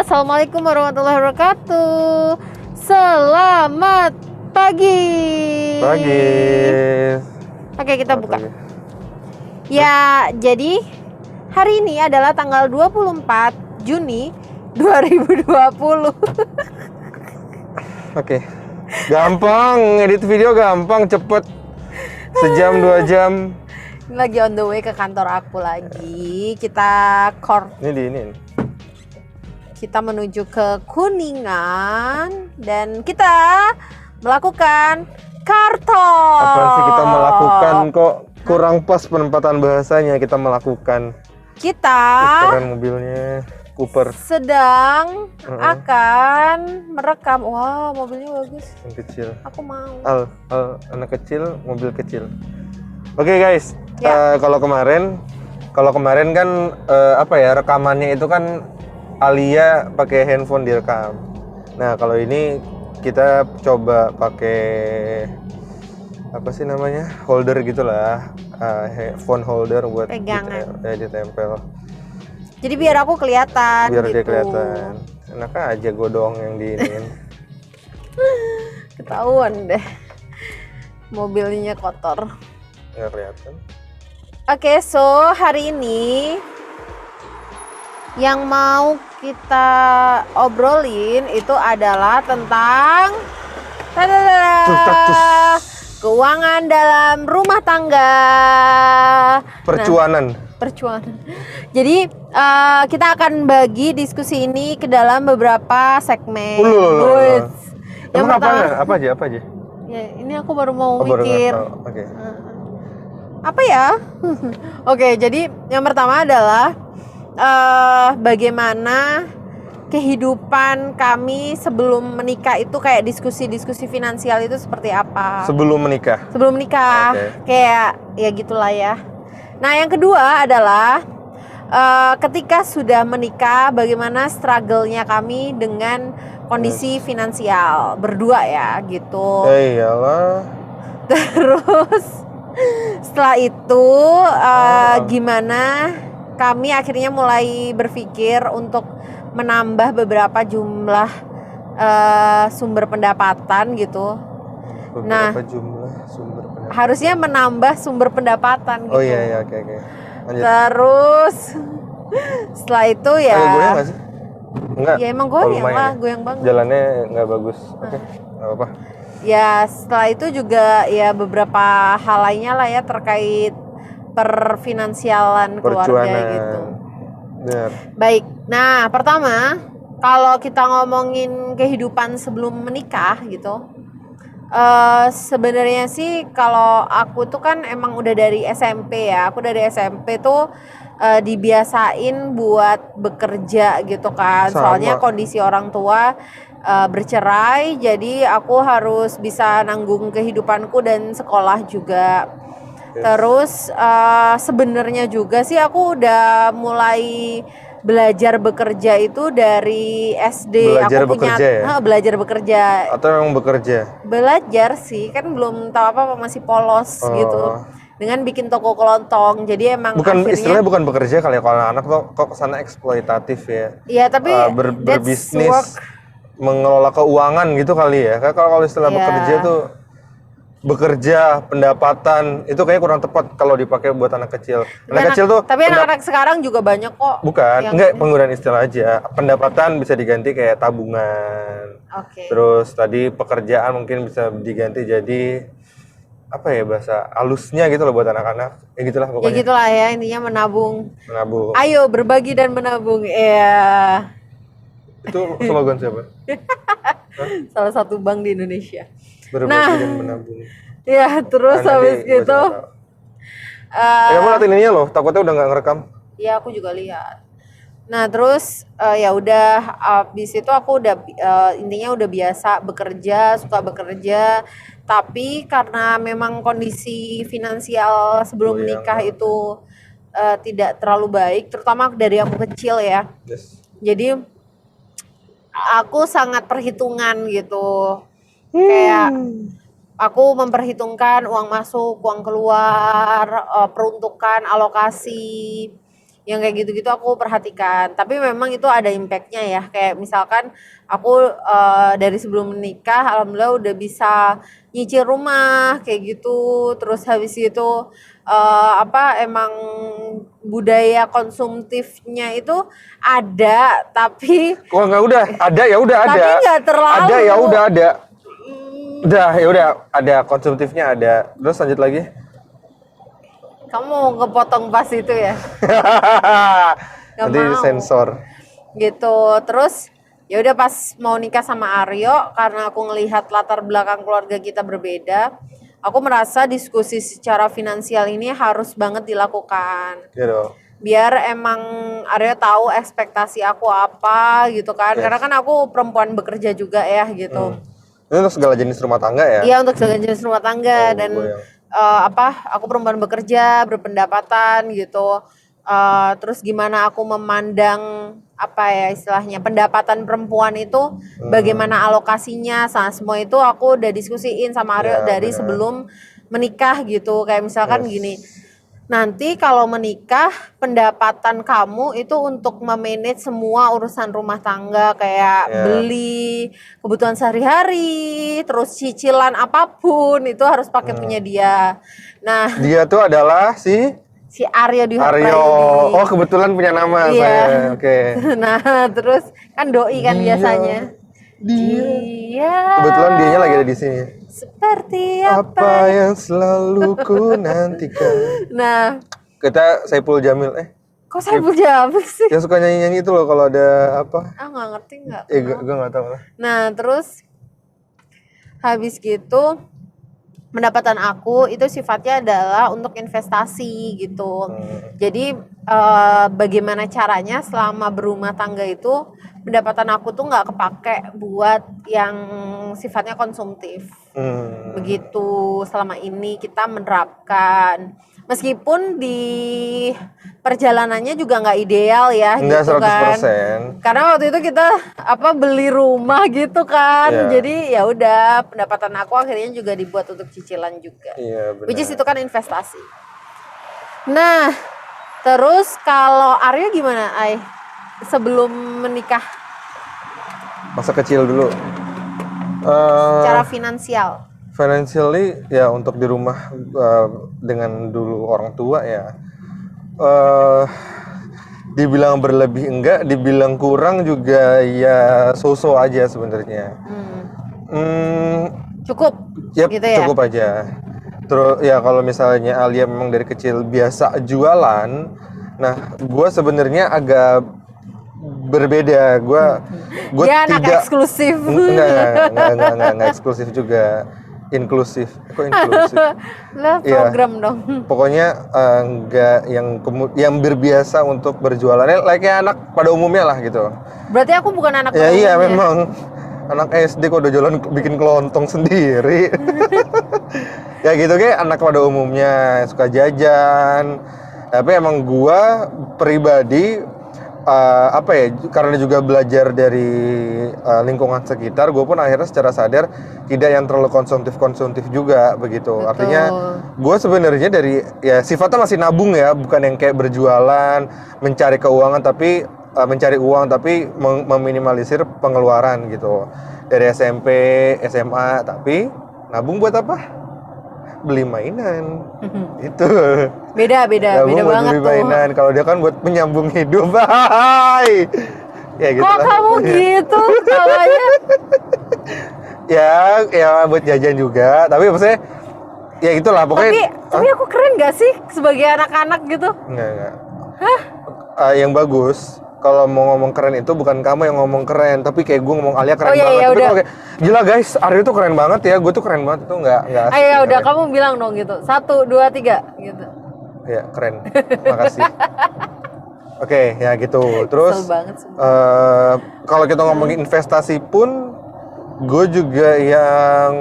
Assalamualaikum warahmatullahi wabarakatuh. Selamat pagi. Pagi. Oke, kita buka. Ya, jadi hari ini adalah tanggal 24 Juni 2020. Oke. Gampang, edit video gampang, cepet. Sejam 2 jam. Lagi on the way ke kantor aku lagi. Kita Ini. Kita menuju ke Kuningan dan kita melakukan karton. Apa sih kita melakukan, kok kurang pas penempatan bahasanya. Kita melakukan. Kita Keren mobilnya, Cooper sedang akan merekam. Wah, mobilnya bagus. yang kecil. Aku mau. Anak kecil, mobil kecil. Oke guys, Ya. kalau kemarin kan rekamannya itu kan Alia pakai handphone direkam. Nah kalau ini kita coba pakai apa sih namanya, holder gitulah, phone holder buat Pegangan. ditempel. Jadi biar aku kelihatan. Biar gitu. dia kelihatan. Enak aja gue doang yang diinin. Ketahuan deh. Mobilnya kotor. Nggak kelihatan. Oke, so hari ini yang mau kita obrolin itu adalah tentang keuangan dalam rumah tangga. Percuanan. Percuanan. Jadi kita akan bagi diskusi ini ke dalam beberapa segmen. Yang Emang pertama, apa aja? ya ini aku baru mau Baru mikir. nggak tahu. Oke. Apa ya? Oke, jadi yang pertama adalah bagaimana kehidupan kami sebelum menikah itu, kayak diskusi-diskusi finansial itu seperti apa? Sebelum menikah. Sebelum menikah, kayak ya gitulah ya. Nah, yang kedua adalah ketika sudah menikah, bagaimana struggle-nya kami dengan kondisi finansial berdua ya, gitu. Iyalah. Terus setelah itu gimana kami akhirnya mulai berpikir untuk menambah beberapa jumlah sumber pendapatan gitu. Beberapa jumlah sumber pendapatan. Harusnya menambah sumber pendapatan gitu. Oh iya, oke. Lanjut. Terus setelah itu ya. Ada goyang nggak sih? Enggak. Ya emang goyang lah, goyang banget. Jalannya nggak bagus. Oke, nggak apa-apa. Ya setelah itu juga ya beberapa hal lainnya lah ya terkait perfinansialan keluarga gitu. Benar. Baik, nah pertama kalau kita ngomongin kehidupan sebelum menikah gitu, sebenarnya sih kalau aku tuh kan emang udah dari SMP ya. Aku dari SMP tuh dibiasain buat bekerja gitu kan. Sama. Soalnya kondisi orang tua bercerai, jadi aku harus bisa nanggung kehidupanku dan sekolah juga. Terus sebenarnya juga sih aku udah mulai belajar bekerja itu dari SD. Belajar aku punya bekerja ya? Belajar bekerja. Atau memang bekerja? Belajar sih, kan belum tahu apa-apa, masih polos gitu. Dengan bikin toko kelontong. Jadi emang istilahnya bukan bekerja kali ya, kalau anak tuh kok kesana eksploitatif ya. Iya, tapi berbisnis, mengelola keuangan gitu kali ya. Kalau istilah bekerja tuh bekerja, pendapatan, itu kayaknya kurang tepat kalau dipakai buat anak kecil. Kecil tuh. Tapi anak-anak sekarang juga banyak kok. Bukan, enggak, penggunaan istilah aja. Pendapatan bisa diganti kayak tabungan. Terus tadi pekerjaan mungkin bisa diganti jadi apa ya, bahasa halusnya gitu loh buat anak-anak. Ya gitulah pokoknya. Ya gitulah ya, intinya menabung. Menabung. Ayo berbagi dan menabung. Iya. Itu slogan siapa? Salah satu bank di Indonesia. Berbagi dan menabung. Ya, terus habis gitu. Kamu liatin ininya loh, takutnya udah nggak ngerekam. Ya, aku juga lihat. Nah, terus ya udah, habis itu aku udah intinya udah biasa bekerja, suka bekerja. Tapi karena memang kondisi finansial sebelum menikah itu tidak terlalu baik, terutama dari aku kecil ya. Jadi aku sangat perhitungan gitu. Kayak aku memperhitungkan uang masuk, uang keluar, peruntukan, alokasi. yang kayak gitu-gitu aku perhatikan. Tapi memang itu ada impactnya ya. Kayak misalkan aku dari sebelum menikah, alhamdulillah udah bisa nyicil rumah kayak gitu. Terus habis itu emang budaya konsumtifnya itu ada, tapi Wah nggak udah ada ya udah ada. tapi nggak terlalu. Ada ya udah ada. Udah ya udah ada konsumtifnya ada. Terus lanjut lagi. Kamu mau ngepotong pas itu ya? Nggak Nanti mau. sensor. Gitu. Terus ya udah pas mau nikah sama Aryo, karena aku ngelihat latar belakang keluarga kita berbeda, aku merasa diskusi secara finansial ini harus banget dilakukan. Gitu. Biar emang Aryo tahu ekspektasi aku apa gitu kan. Yes. Karena kan aku perempuan bekerja juga ya gitu. Ini untuk segala jenis rumah tangga ya? Iya, untuk segala jenis rumah tangga. Dan goyang. aku perempuan bekerja, berpendapatan gitu. Terus gimana aku memandang istilahnya pendapatan perempuan itu, bagaimana alokasinya, semua itu aku udah diskusiin sama Aryo dari benar. sebelum menikah gitu. Kayak misalkan Yes. gini, nanti kalau menikah pendapatan kamu itu untuk memanage semua urusan rumah tangga, kayak beli kebutuhan sehari-hari, terus cicilan apapun itu harus pakai punya dia. Nah, Dia tuh adalah si Aryo di Aryo. ini. Oh kebetulan punya nama Iya. saya. Oke. Nah, terus kan doi kan biasanya. Dia. Dia Kebetulan dianya lagi ada di sini. seperti Apa yang selalu ku nantikan. Nah, Kita Saipul Jamil. kok saya Jamil sih? Yang suka nyanyi-nyanyi itu loh kalau ada apa? Nggak ngerti nggak? Gue nggak tahu lah. Nah, terus habis gitu pendapatan aku itu sifatnya adalah untuk investasi gitu. Jadi bagaimana caranya selama berumah tangga itu pendapatan aku tuh nggak kepake buat yang sifatnya konsumtif. Begitu selama ini kita menerapkan. Meskipun di perjalanannya juga nggak ideal ya Nggak gitu kan. 100%. Karena waktu itu kita beli rumah gitu kan. Iya. Jadi ya udah pendapatan aku akhirnya juga dibuat untuk cicilan juga. Iya benar. Which is itu kan investasi. Nah, terus kalau Aryo gimana, Ay? Sebelum menikah Masa kecil dulu. secara finansial. Financially ya untuk di rumah dengan dulu orang tua ya dibilang berlebih enggak, dibilang kurang juga ya so-so aja sebenarnya. Cukup Yap, gitu ya. cukup aja. Terus ya kalau misalnya Alia memang dari kecil biasa jualan, nah gue sebenarnya agak berbeda. Gue Dia anak tidak eksklusif. enggak eksklusif juga, inklusif. Kok inklusif? Lah Iya. program dong. Pokoknya enggak yang berbiasa untuk berjualan, like anak pada umumnya lah gitu. Berarti aku bukan anak Ya iya umumnya. memang anak SD kok udah jualan bikin kelontong sendiri. Ya gitu kayak anak pada umumnya suka jajan. Tapi emang gua pribadi karena juga belajar dari lingkungan sekitar, gue pun akhirnya secara sadar tidak yang terlalu konsumtif juga begitu. Betul. Artinya gue sebenarnya dari ya sifatnya masih nabung ya, bukan yang kayak berjualan mencari keuangan tapi mencari uang tapi meminimalisir pengeluaran gitu. Dari SMP, SMA, tapi nabung buat apa? Beli mainan. Itu. Beda Nabung buat banget beli tuh. mainan. Kalau dia kan buat menyambung hidup. Hai. Ya gitu Kok lah. kamu gitu tawanya? Ya buat jajan juga, tapi maksudnya ya itulah pokoknya. Tapi aku keren gak sih sebagai anak-anak gitu? Enggak. Yang bagus. Kalau mau ngomong keren itu bukan kamu yang ngomong keren, tapi kayak gue ngomong Alia keren Oh, iya, banget. iya, Tapi udah. kalau kayak gila guys, Aryo tuh keren banget ya, gue tuh keren banget itu enggak asik. Ayo udah keren. kamu bilang dong gitu. 1, 2, 3 gitu. Ya keren, makasih. Oke, ya gitu. Terus Kesel banget sumpah. kalau kita ngomongin investasi pun, gue juga yang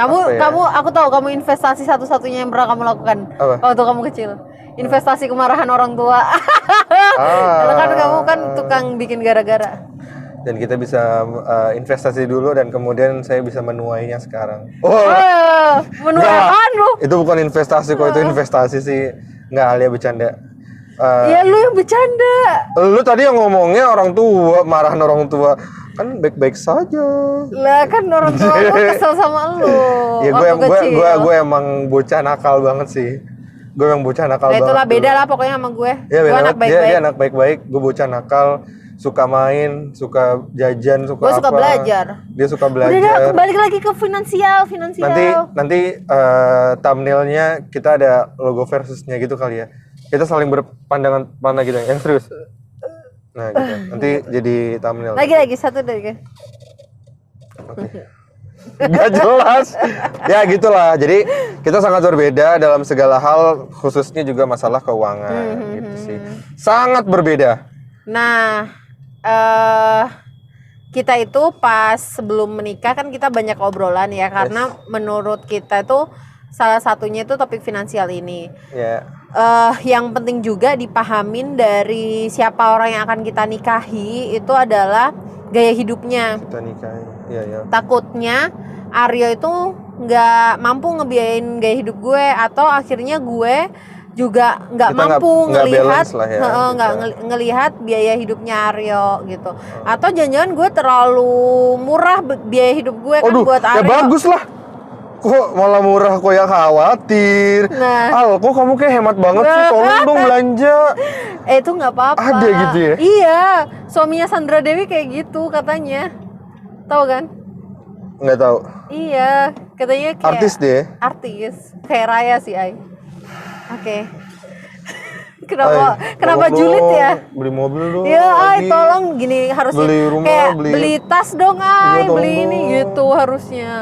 apa ya? Aku tahu kamu investasi satu-satunya yang pernah kamu lakukan Apa? waktu kamu kecil. Investasi kemarahan orang tua. Karena kan kamu kan tukang bikin gara-gara. Dan kita bisa investasi dulu dan kemudian saya bisa menuainya sekarang. Menuaikan lu. Itu bukan investasi kok, itu investasi sih. Nggak, Alia bercanda. Ya lu yang bercanda. Lu tadi yang ngomongnya orang tua, marahan orang tua. Kan baik-baik saja. Lah kan orang tua lu kesel sama lu. Ya waktu kecil. gue emang bocah nakal banget sih. Gue emang bocah nakal Nah, banget. itulah beda dulu. lah pokoknya sama gue. Iya, Gue beda anak banget. baik-baik. Dia anak baik-baik, gue bocah nakal, suka main, suka jajan, suka Gue apa. suka belajar. Dia suka belajar. Udah dah, kembali lagi ke finansial. Nanti thumbnailnya kita ada logo versusnya gitu kali ya. Kita saling berpandangan mana gitu yang serius. Nah gitu. Nanti jadi thumbnail. Lagi satu lagi. Gak jelas. Ya gitulah. Jadi kita sangat berbeda dalam segala hal, khususnya juga masalah keuangan gitu sih. Sangat berbeda. Nah, kita itu pas sebelum menikah kan kita banyak obrolan ya, karena menurut kita itu salah satunya itu topik finansial ini. Ya. Yang penting juga dipahamin dari siapa orang yang akan kita nikahi itu adalah gaya hidupnya. Kita nikahin. Iya. Takutnya Aryo itu nggak mampu ngebiayain gaya hidup gue, atau akhirnya gue juga nggak Kita mampu nggak ngelihat balance lah ya, nggak gitu. ngelihat biaya hidupnya Aryo gitu. Atau jangan-jangan gue terlalu murah biaya hidup gue kan buat ya Aryo. bagus lah. Kok malah murah, kok yang khawatir. Nah. Kok kamu kayak hemat banget sih, tolong dong belanja. Itu nggak apa-apa. Ada gitu ya? Iya, suaminya Sandra Dewi kayak gitu katanya. Tahu kan? Nggak tahu. Iya, katanya kayak Artis deh. Artis, kayak Raya sih, Ay. Oke. Kenapa tolong julid dong, ya? Beli mobil dong. Ya, Ay, lagi. tolong gini harusnya Beli rumah, kayak beli- beli tas dong, Ay, Iya, beli tolong ini dong. gitu harusnya.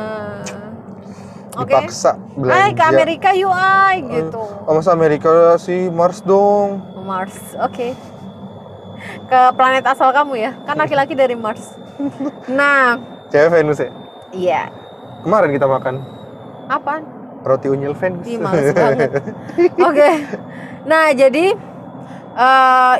Oke. Dipaksa belanja. Ay, ke Amerika yuk, Ay, gitu. Masa Amerika sih, Mars dong. Mars, oke. Ke planet asal kamu ya, kan laki-laki dari Mars. Nah, Cewek Venus ya? iya. Kemarin kita makan Apaan? roti unyil Venus. Ih, males banget. Oke. Nah, jadi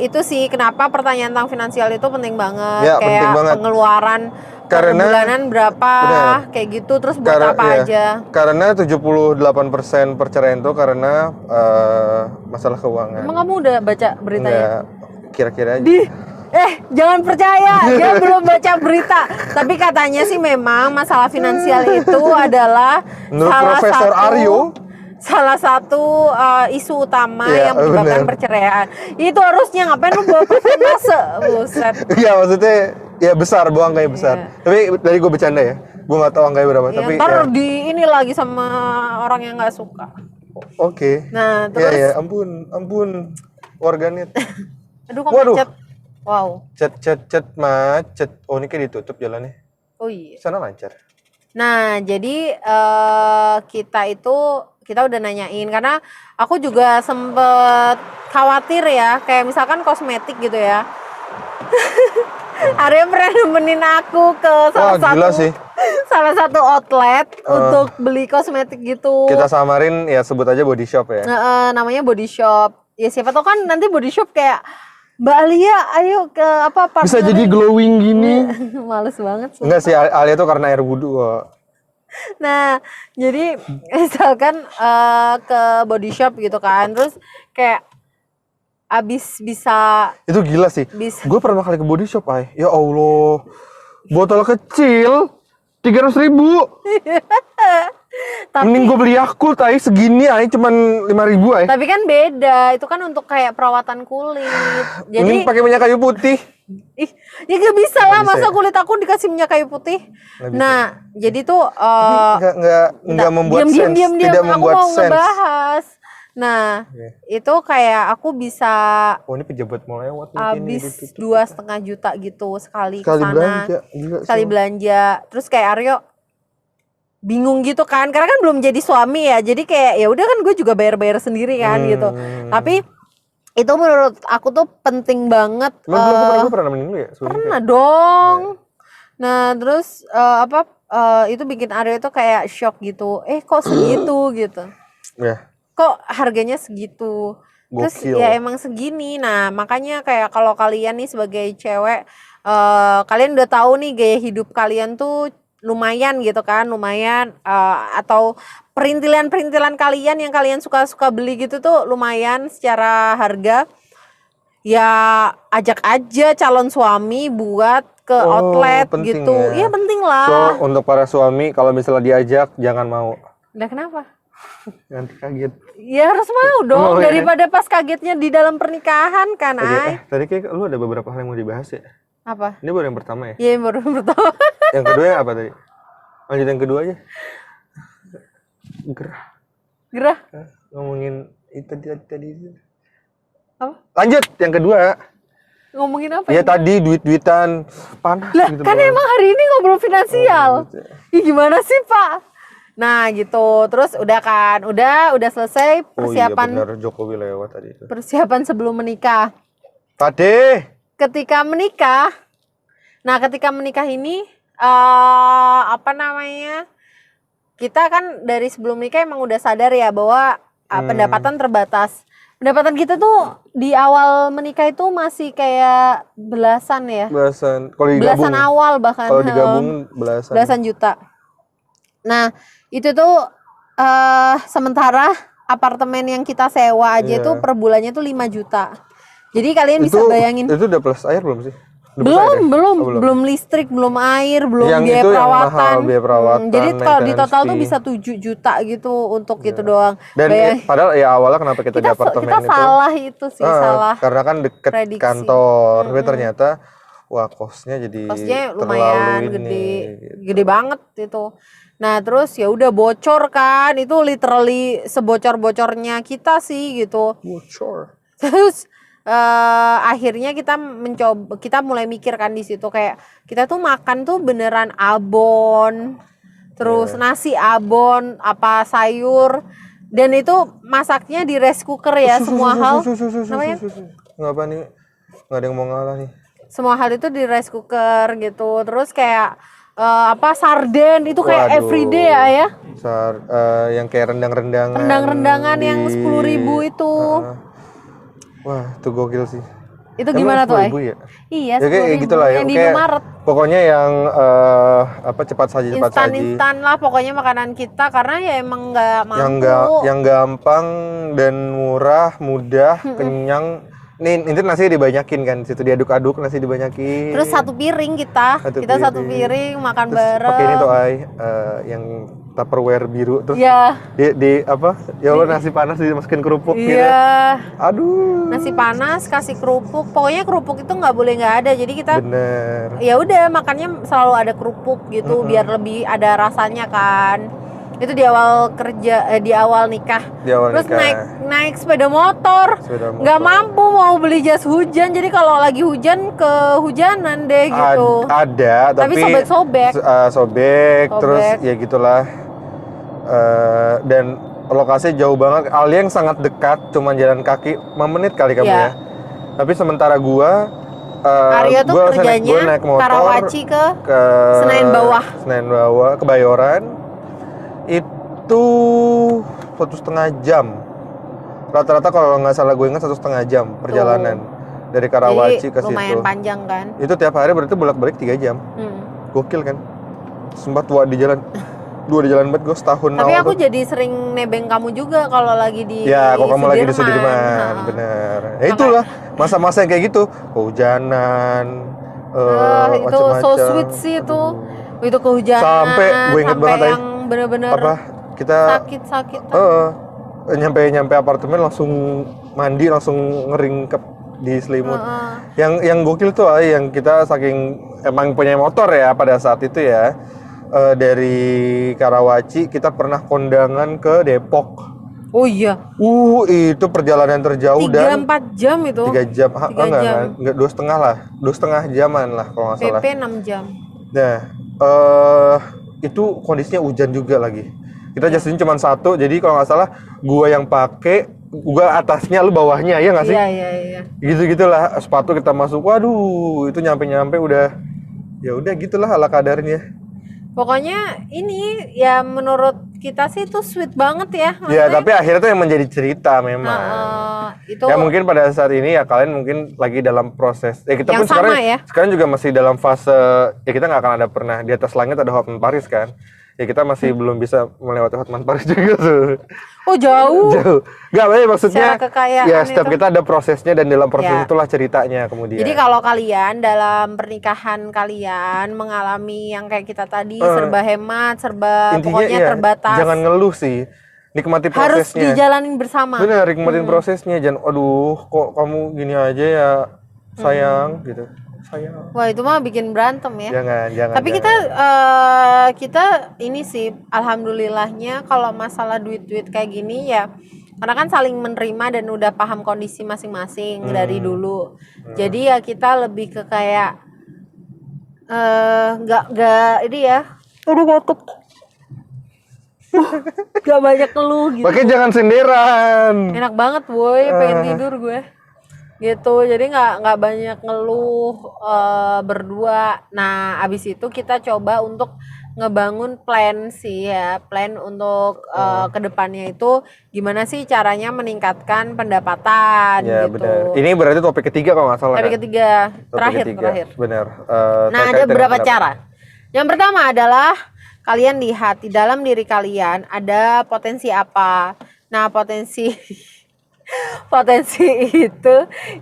itu sih kenapa pertanyaan tentang finansial itu penting banget. Ya, kayak penting banget. pengeluaran per Karena- bulanan berapa, Benar. kayak gitu, terus buat apa iya. aja. Karena 78% perceraian itu karena masalah keuangan. Emang kamu udah baca beritanya? Enggak, kira-kira aja. Jangan percaya, dia belum baca berita. Tapi katanya sih memang masalah finansial itu adalah Menurut Profesor Aryo, salah satu isu utama Iya, yang menyebabkan bener. perceraian. Itu harusnya ngapain lu bawa persentase? Buset. Iya maksudnya ya besar, buang angkanya besar. Iya. Tapi dari gue bercanda ya, gue nggak tahu angkanya berapa. Ya, Tapi ntar ya, di ini lagi sama orang yang nggak suka. oke. Nah, Ya terus ya, ampun, warganet. aduh kok Waduh. macet. Wow. Cet macet. Oh ini kayak ditutup jalannya. Oh iya. Sana lancar. Nah, jadi kita udah nanyain karena aku juga sempet khawatir ya, kayak misalkan kosmetik gitu ya. Arya pernah nemenin aku ke Wah, gila sih. salah satu outlet untuk beli kosmetik gitu. Kita samarin ya, sebut aja body shop ya. Namanya Body Shop. Ya siapa tahu kan nanti Body Shop kayak Mbak Alia, ayo ke apa Bisa partnerin." jadi glowing gini. Males banget sih. Enggak sih, Alia tuh karena air wudhu kok. Nah, jadi misalkan ke body shop gitu kan, terus kayak abis bisa Itu gila sih. Gue pernah kali ke body shop, ay. Ya Allah. Botol kecil 300.000. Mending gue beli Yakult, ay. Segini, ay. Cuman 5.000, ay. tapi kan beda, itu kan untuk kayak perawatan kulit. Mending Jadi pakai minyak kayu putih. ya gak bisa lah, Nggak bisa masa ya? kulit aku dikasih minyak kayu putih. Nggak bisa. Nah, jadi tuh Enggak membuat sense. Tidak aku membuat mau sense. ngebahas. Nah, itu kayak aku bisa Oh, ini pejabat mau lewat mungkin. habis ini 2,5 juta gitu sekali Sekali kesana. belanja. Gila, Sekali sih. belanja. Terus kayak Aryo bingung gitu kan, karena kan belum jadi suami ya, jadi kayak ya udah kan gue juga bayar sendiri kan gitu. Tapi itu menurut aku tuh penting banget. Emang gue pernah nemenin lu ya? Suami Pernah dong. Nah terus itu bikin Aryo itu kayak shock gitu, kok segitu gitu, Ya. kok harganya segitu. Terus Gokil. ya emang segini. Nah makanya kayak kalau kalian nih sebagai cewek, kalian udah tahu nih gaya hidup kalian tuh lumayan gitu kan, lumayan, atau perintilan kalian yang kalian suka beli gitu tuh lumayan secara harga. ya ajak aja calon suami buat ke outlet penting gitu. ya. Iya penting lah. So untuk para suami kalau misalnya diajak jangan mau. Udah kenapa? Nanti kaget. Ya harus mau dong, Oh, ya. daripada pas kagetnya di dalam pernikahan kan, Ay. Tadi kayak lu ada beberapa hal yang mau dibahas ya. Apa? Ini baru yang pertama ya. Iya baru pertama. Yang kedua yang apa tadi? Lanjut yang kedua aja. Gerah. Gerah. Ngomongin itu tadi. Apa? Lanjut yang kedua. Ngomongin apa? Ya tadi duit-duitan panas Lah gitu. kan emang hari ini ngobrol finansial. Ih gimana sih Pak? Nah gitu, terus udah kan, udah selesai persiapan. Oh iya benar Jokowi lewat tadi itu. Persiapan sebelum menikah. Pade. Ketika menikah ini apa namanya? Kita kan dari sebelum nikah emang udah sadar ya bahwa pendapatan terbatas. Pendapatan kita tuh di awal menikah itu masih kayak belasan ya. Belasan. Kalau digabung. Belasan awal bahkan. Kalau digabung belasan. Belasan juta. Nah, itu tuh sementara apartemen yang kita sewa aja tuh per bulannya tuh 5 juta. Jadi kalian bisa bayangin. Itu udah plus air belum sih? Belum listrik, belum air, belum yang biaya itu perawatan. Yang mahal, biaya perawatan. Jadi kalau di total fee. tuh bisa 7 juta gitu untuk itu doang. Dan padahal ya awalnya kenapa kita di apartemen kita salah itu sih, salah. Karena kan deket prediksi. Kantor. Tapi ternyata wah kosnya lumayan gede banget itu. Nah terus ya udah bocor kan, itu literally sebocor-bocornya kita sih gitu. Bocor. Terus akhirnya kita mulai mikir kan di situ kayak kita tuh makan tuh beneran abon, terus nasi abon, apa sayur, dan itu masaknya di rice cooker ya semua hal. Namanya? Nggak apa nih? Nggak ada yang mau ngalah nih. Semua hal itu di rice cooker gitu, terus kayak sarden itu kayak everyday ya. Yang kayak rendang-rendangan. Rendang-rendangan yang 10.000 itu. Wah, itu gokil sih. Itu gimana tuh, Ay? Ya? Iya, ya, kayak gitu lah ya. Yang di Indomaret. Pokoknya yang cepat saji. Instan lah pokoknya makanan kita karena ya emang nggak mampu. Yang gampang dan murah, mudah, kenyang. Nih, itu nasi dibanyakin kan, situ diaduk-aduk nasi dibanyakin. Terus satu piring satu piring makan bareng. Pakai ini tuh yang Tupperware biru terus ya. di apa? Ya Allah nasi panas dimasukin kerupuk gitu. Iya. Aduh. Nasi panas kasih kerupuk. Pokoknya kerupuk itu nggak boleh nggak ada. Jadi kita Bener. Ya udah makannya selalu ada kerupuk gitu biar lebih ada rasanya kan. Itu di awal kerja di awal nikah. Terus naik sepeda motor. Nggak mampu mau beli jas hujan. Jadi kalau lagi hujan kehujanan deh gitu. Ada tapi sobek-sobek. Sobek terus ya gitulah. Dan lokasinya jauh banget. Alia yang sangat dekat, cuma jalan kaki 5 menit kali kamu ya. Tapi sementara gua Aryo tuh kerjanya naik motor Karawaci ke Senayan Bawah, Kebayoran. Itu 1,5 jam. Rata-rata kalau nggak salah gue ingat 1,5 jam perjalanan dari Karawaci ke situ. Lumayan panjang kan? Itu tiap hari berarti bolak-balik 3 jam. Gokil kan? Sempat tua di jalan. Dua di jalan banget gue setahun. Tapi aku jadi sering nebeng kamu juga kalau lagi di ya, kalau kamu lagi di Sudirman, bener. Ya itulah masa-masa yang kayak gitu, kehujanan, itu so sweet sih itu. Itu kehujanan. Sampai gue inget banget yang bener-bener kita sakit. Nyampe apartemen langsung mandi, langsung ngeringkep di selimut. Yang gokil tuh yang kita saking emang punya motor ya pada saat itu ya. Dari Karawaci kita pernah kondangan ke Depok. Oh iya. Itu perjalanan terjauh 3-4 jam itu. 3 jam. Enggak 2,5 lah. 2,5 jaman lah kalau nggak salah. PP 6 jam. Nah, itu kondisinya hujan juga lagi. Kita jas hujan cuma satu, jadi kalau nggak salah gua yang pakai, gua atasnya, lu bawahnya, ya nggak sih? Iya. Gitu-gitulah, sepatu kita masuk, waduh, itu nyampe udah, ya udah gitulah ala kadarnya. Pokoknya ini ya menurut kita sih itu sweet banget ya. Ya tapi akhirnya tuh yang menjadi cerita memang. Itu ya mungkin pada saat ini ya kalian mungkin lagi dalam proses. Ya kita pun sekarang juga masih dalam fase ya kita nggak akan ada pernah di atas langit ada Hotman Paris kan. Ya kita masih belum bisa melewati Hotman Paris juga tuh. Oh jauh. Jauh. Nggak, maksudnya Secara kekayaan ya setiap itu. kita ada prosesnya dan dalam proses Ya. itulah ceritanya kemudian. Jadi kalau kalian dalam pernikahan kalian mengalami yang kayak kita tadi serba hemat, serba intinya pokoknya ya, terbatas. jangan ngeluh sih. Nikmati Harus prosesnya. dijalanin bersama. Benar, nikmatin prosesnya. Jangan aduh kok kamu gini aja ya sayang gitu. Sayang. Wah, itu mah bikin berantem ya. Jangan. Tapi kita ini sih alhamdulillahnya kalau masalah duit-duit kayak gini ya karena kan saling menerima dan udah paham kondisi masing-masing dari dulu. Jadi ya kita lebih ke kayak nggak ini ya. Aduh ngotot. Gak banyak keluh gitu. Makanya jangan senderan. Enak banget boy, pengen tidur gue. Gitu, jadi nggak banyak ngeluh berdua. Nah abis itu kita coba untuk ngebangun plan sih ya, plan untuk kedepannya itu gimana sih caranya meningkatkan pendapatan Ya gitu. benar. Ini berarti topik ketiga kalau nggak salah. Tapi kan? ketiga Topik ketiga. terakhir. Benar. Nah Terkait ada dengan beberapa cara. Yang pertama adalah kalian lihat di dalam diri kalian ada potensi apa. Nah potensi itu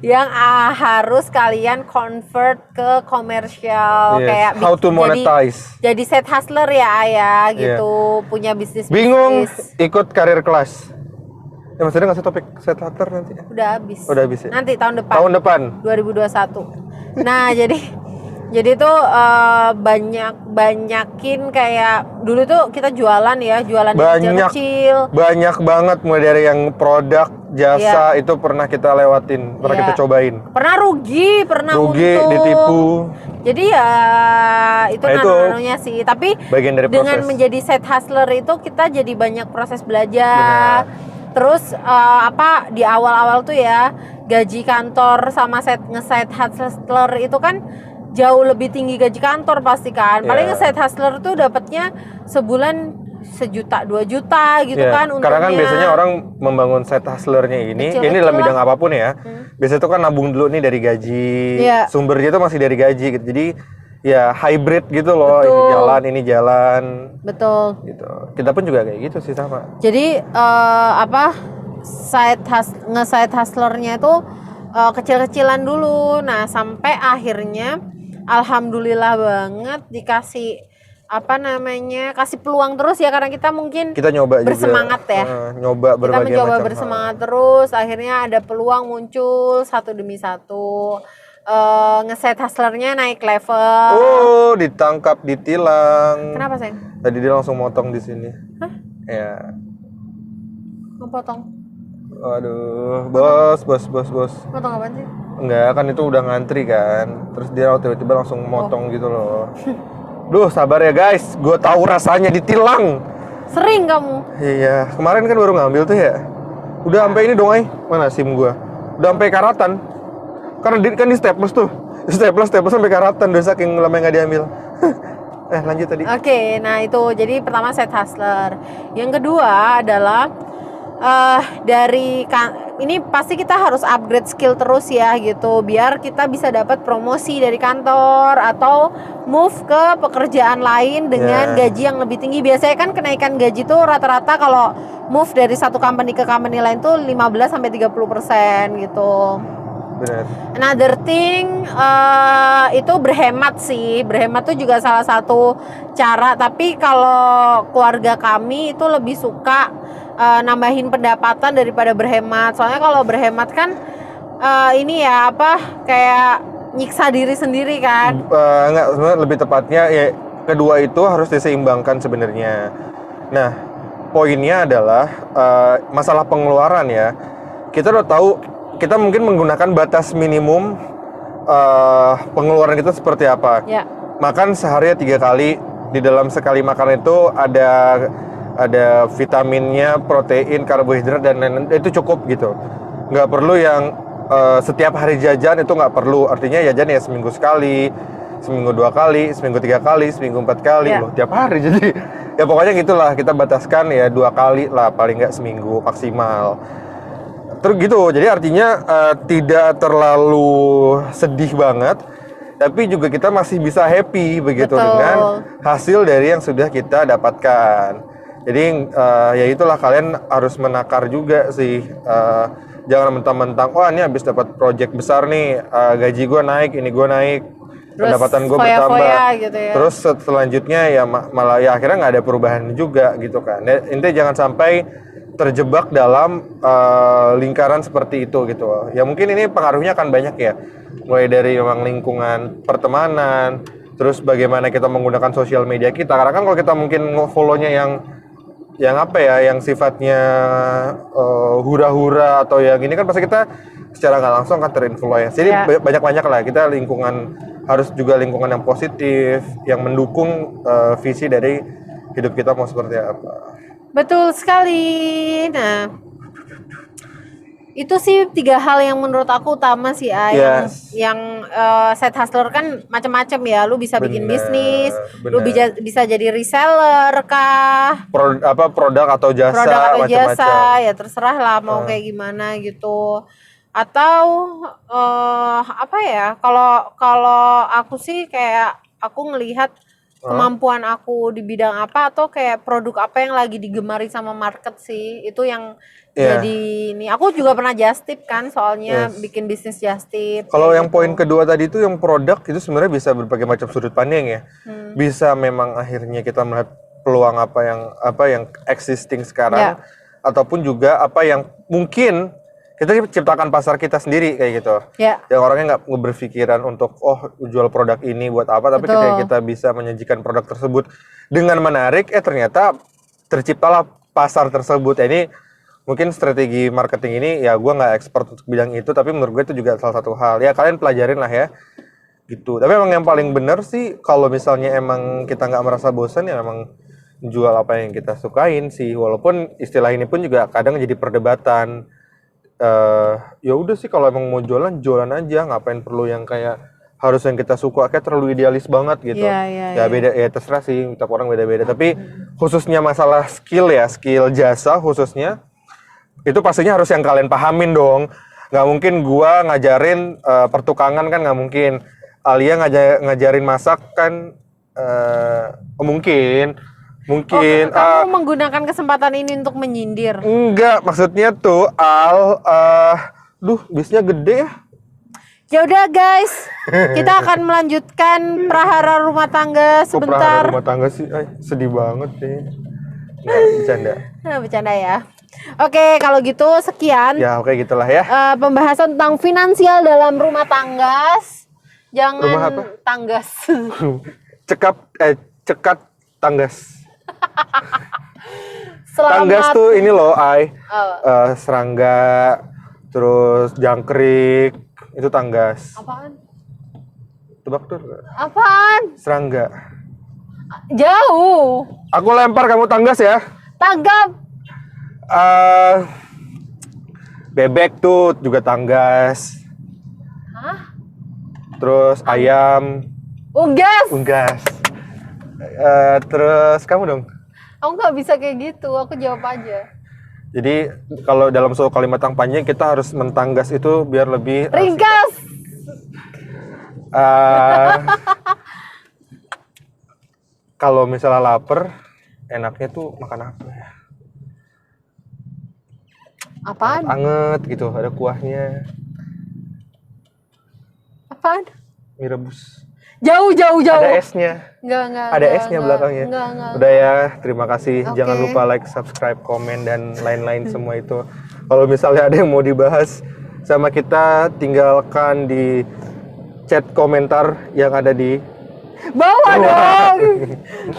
yang harus kalian convert ke komersial Yes. kayak How to monetize. jadi side hustler ya ayah gitu punya bisnis. Bingung ikut karir kelas. Ya maksudnya nggak sih topik set hustler nanti? Udah habis. Udah habis ya? Nanti tahun depan. Tahun depan. 2021. Nah jadi tuh banyakin kayak dulu tuh kita jualan kecil-kecil. Banyak banget mulai dari yang produk, jasa itu pernah kita lewatin, pernah kita cobain. Pernah rugi, untung. Ditipu. Jadi ya itu nano-nanonya sih. Tapi bagian dari dengan proses. menjadi side hustler itu kita jadi banyak proses belajar. Terus di awal-awal tuh ya gaji kantor sama nge-side hustler itu kan jauh lebih tinggi gaji kantor pasti kan. Paling nge-side hustler tuh dapatnya sebulan 1 juta 2 juta gitu kan untungnya. Karena kan biasanya orang membangun side hustlernya ini dalam bidang apapun ya. Biasanya tuh kan nabung dulu nih dari gaji. Sumbernya tuh masih dari gaji gitu. Jadi ya hybrid gitu loh. Betul. Ini jalan. Betul. Gitu. Kita pun juga kayak gitu sih sama. Jadi nge-side hustlernya itu kecil-kecilan dulu. Nah, sampai akhirnya alhamdulillah banget dikasih kasih peluang terus ya karena kita mungkin kita nyoba bersemangat juga, ya. Nyoba berbagai kita mencoba macam bersemangat terus, akhirnya ada peluang muncul satu demi satu. Nge-side hustlernya naik level. Oh, ditangkap, ditilang. Kenapa, sayang? Tadi dia langsung motong di sini. Hah? Ya. Ngepotong. Waduh, bos. Potong apaan sih? Enggak, kan itu udah ngantri kan. Terus dia tiba-tiba langsung motong gitu loh. Duh, sabar ya guys. Gue tahu rasanya ditilang. Sering kamu? Iya, kemarin kan baru ngambil tuh ya. Udah sampai ini dong, mana SIM gua? Udah sampai karatan. Karena kan di staples tuh. Staples sampai karatan udah saking lama nggak diambil. Lanjut tadi. Oke, nah itu jadi pertama side hustler. Yang kedua adalah ini pasti kita harus upgrade skill terus ya gitu biar kita bisa dapat promosi dari kantor atau move ke pekerjaan lain dengan gaji yang lebih tinggi. Biasanya kan kenaikan gaji tuh rata-rata kalau move dari satu company ke company lain tuh 15 sampai 30% gitu. Benar. Another thing itu berhemat sih. Berhemat tuh juga salah satu cara, tapi kalau keluarga kami itu lebih suka nambahin pendapatan daripada berhemat. Soalnya kalau berhemat kan kayak nyiksa diri sendiri kan. Enggak, sebenarnya lebih tepatnya ya kedua itu harus diseimbangkan sebenarnya. Nah, poinnya adalah masalah pengeluaran ya. Kita udah tahu kita mungkin menggunakan batas minimum pengeluaran kita seperti apa. Ya. Makan sehari 3 kali, di dalam sekali makan itu ada vitaminnya, protein, karbohidrat dan lain-lain, itu cukup gitu. Nggak perlu yang setiap hari jajan, itu nggak perlu. Artinya jajan ya seminggu sekali, seminggu 2 kali, seminggu 3 kali, seminggu 4 kali, loh tiap hari. Jadi ya pokoknya gitulah, kita bataskan ya 2 kali lah paling nggak seminggu maksimal. Terus gitu, jadi artinya tidak terlalu sedih banget tapi juga kita masih bisa happy begitu Betul. dengan hasil dari yang sudah kita dapatkan. Jadi ya itulah, kalian harus menakar juga sih. Jangan mentang-mentang, wah ini habis dapat project besar nih, gaji gue naik, ini gue naik, Terus pendapatan gue foya-foya bertambah. gitu ya. Terus selanjutnya ya malah ya akhirnya nggak ada perubahan juga gitu kan. Intinya jangan sampai terjebak dalam lingkaran seperti itu gitu. Ya mungkin ini pengaruhnya akan banyak ya, mulai dari memang lingkungan pertemanan, terus bagaimana kita menggunakan sosial media kita. Karena kan kalau kita mungkin follow-nya yang apa ya, yang sifatnya hura-hura atau yang ini kan pasti kita secara nggak langsung kan terinfluence. Jadi Ya. banyak-banyak lah kita lingkungan, harus juga lingkungan yang positif, yang mendukung visi dari hidup kita mau seperti apa. Betul sekali. Nah, itu sih 3 hal yang menurut aku utama sih, Yes. yang side hustler kan macam-macam ya. Lu bisa bikin Bener, bisnis, lu bener. bisa jadi reseller kah, Produk atau jasa, produk atau macam-macam. jasa, ya terserah lah mau kayak gimana gitu. Atau apa ya? Kalau aku sih kayak aku ngelihat kemampuan aku di bidang apa, atau kayak produk apa yang lagi digemari sama market sih. Itu yang Iya. jadi ini. Aku juga pernah just tip kan, soalnya Yes. bikin bisnis just tip. Kalau kayak yang gitu. poin kedua tadi itu yang produk itu sebenarnya bisa berbagai macam sudut pandang ya. Bisa memang akhirnya kita melihat peluang apa yang existing sekarang, Ya. ataupun juga apa yang mungkin kita ciptakan pasar kita sendiri kayak gitu. Ya. Yang orangnya nggak berpikiran untuk jual produk ini buat apa, tapi Betul. ketika kita bisa menyajikan produk tersebut dengan menarik, ternyata terciptalah pasar tersebut. Ini mungkin strategi marketing ini ya gue nggak expert untuk bidang itu, tapi menurut gue itu juga salah satu hal ya, kalian pelajarin lah ya gitu. Tapi emang yang paling benar sih kalau misalnya emang kita nggak merasa bosan ya emang jual apa yang kita sukain sih, walaupun istilah ini pun juga kadang jadi perdebatan. Ya udah sih, kalau emang mau jualan aja, ngapain perlu yang kayak harus yang kita suka, kayak terlalu idealis banget gitu. Iya, Ya beda, ya terserah sih, tiap orang beda-beda. Tapi khususnya masalah skill jasa khususnya, itu pastinya harus yang kalian pahamin dong. Nggak mungkin gua ngajarin pertukangan kan, nggak mungkin. Alia ngajarin masak kan, mungkin. Kamu menggunakan kesempatan ini untuk menyindir. Enggak, maksudnya tuh bisnya gede ya. Ya udah guys, kita akan melanjutkan prahara rumah tangga Kok prahara sebentar. rumah tangga sih, sedih banget sih. Nggak, bercanda. Bercanda ya. Oke, kalau gitu sekian Ya oke gitulah ya. pembahasan tentang finansial dalam rumah tangga. Jangan Rumah apa? tanggas. Cekat tanggas. Selamat. Tanggas tuh ini loh, serangga, terus jangkrik, itu tanggas. Apaan? Tebak tuh. Apaan? Serangga. Jauh. Aku lempar, kamu tanggas ya. Tanggap. Bebek tuh juga tanggas. Hah? Terus ayam, Unggas. unggas. Terus kamu dong. Aku nggak bisa kayak gitu. Aku jawab aja. Jadi kalau dalam suatu kalimat yang panjang kita harus mentanggas itu biar lebih Ringkas. kalau misalnya lapar, enaknya tuh makan apa ya? Apaan? Anget gitu, ada kuahnya, Apaan? mie rebus. Jauh. Ada esnya. Enggak. Ada esnya belakangnya. Enggak. Udah ya, terima kasih. Oke. Jangan lupa like, subscribe, komen, dan lain-lain semua itu. Kalau misalnya ada yang mau dibahas sama kita, tinggalkan di chat komentar yang ada di Bawah dong.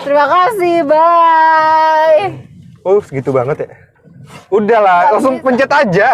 Terima kasih. Bye. segitu banget ya. Udahlah, langsung pencet aja.